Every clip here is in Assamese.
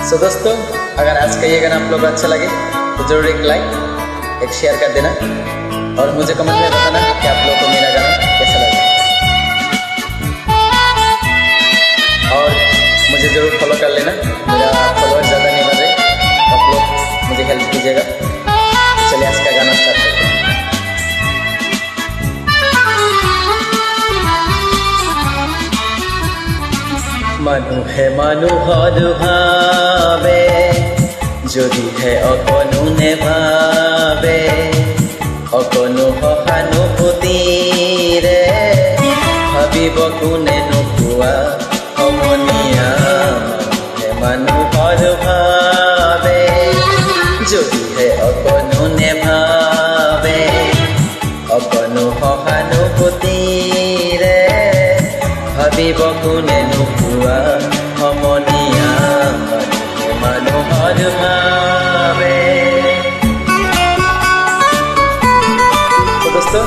सो दोस्तों, अगर आज का ये गाना आप लोग को अच्छा लगे तो जरूर एक लाइक एक शेयर कर देना और मुझे कमेंट में बताना कि आप लोगों को मेरा गाना कैसा लगा। और मुझे जरूर फॉलो कर लेना, मेरा फॉलोअर ज़्यादा नहीं बढ़ रहे, आप लोग मुझे हेल्प कीजिएगा। चलिए आज का गाना स्टार्ट करते हैं। মানুহে মানুহৰ ভাবে যদিহে অকণো নেভাবে, অকণো সহানুভূতিৰে ভাবিব কোনে নোপোৱা সমনীয়া। মানুহে মানুহৰ ভাবে যদিহে অকণো নেভাবে, অকণো সহানুভূতিৰে ভাবিব কোনে নোপোৱা সমনীয়া। মানুহৰ ভাবে। तो दोस्तों,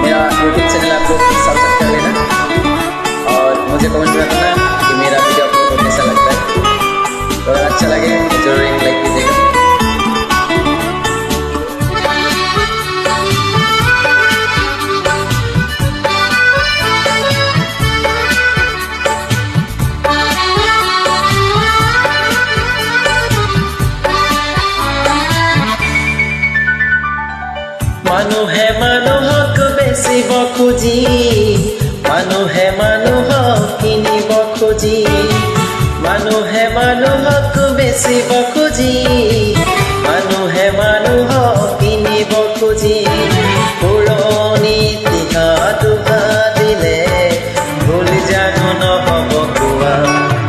मेरा यूट्यूब चैनल आप लोग सब्सक्राइब कर लेना और मुझे कमेंट में बताना कि मेरा वीडियो आप लोगों को कैसा लगता है। तो अगर अच्छा लगे तो जरूर एक लाइक कीजिएगा। মানুহে মানুহক বেচিব খুজি, মানুহে মানুহক কিনিব খুজি, মানুহে মানুহক বেচিব খুজি, মানুহে মানুহক কিনিব খুজি। পুৰণি টিহা দুহা দিলে ভুল জানো নহ'ব কোৱা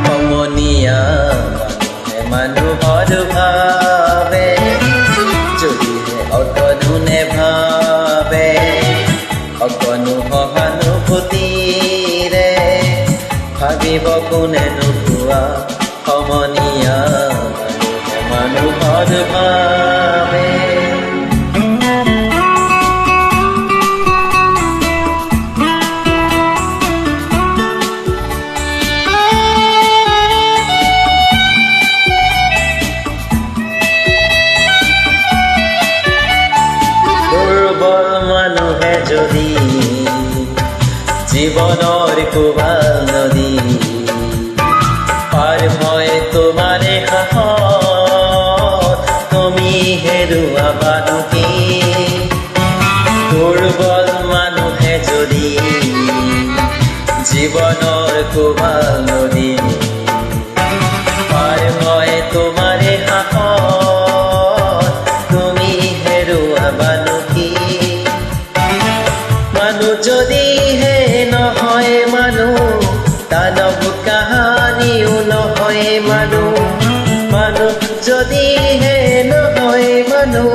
সমনীয়া। মানুহে মানুহৰ ভাবে যদিহে অকণো নেভাবে, অকণো সহানুভূতিৰে ভাবিব কোনে নোপোৱা সমনীয়া। মানুহৰ ভাবে। দুৰ্বল মানুহে যদি জীৱনৰ কোবাল নদী পাৰ হয় তোমাৰে সাহস, তুমি হেৰুৱাবা কি? দুৰ্বল মানুহে যদি জীৱনৰ কোবাল নদী পাৰ হয় তোমাৰে সাহস, তুমি হেৰুৱাবা কি? মানুহ যদিহে নহয় মানুহ, দানৱ কাহানিও নহয় মানুহ। মানুহ যদিহে নহয় মানুহ,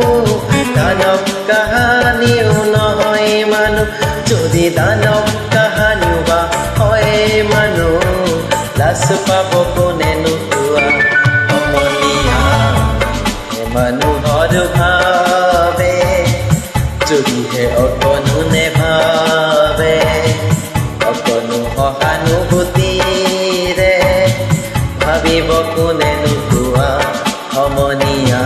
দানৱ কাহানিও নহয় মানুহ। যদি দানৱ কাহানিও বা হয় মানুহ, লাজ পাব কোনে নোপোৱা সমনীয়া। মানুহৰ ভাবে যদিহে অকণো নেভাবে, অকণো সহানুভূতিৰে ভাবিব কোনে নোপোৱা সমনীয়া।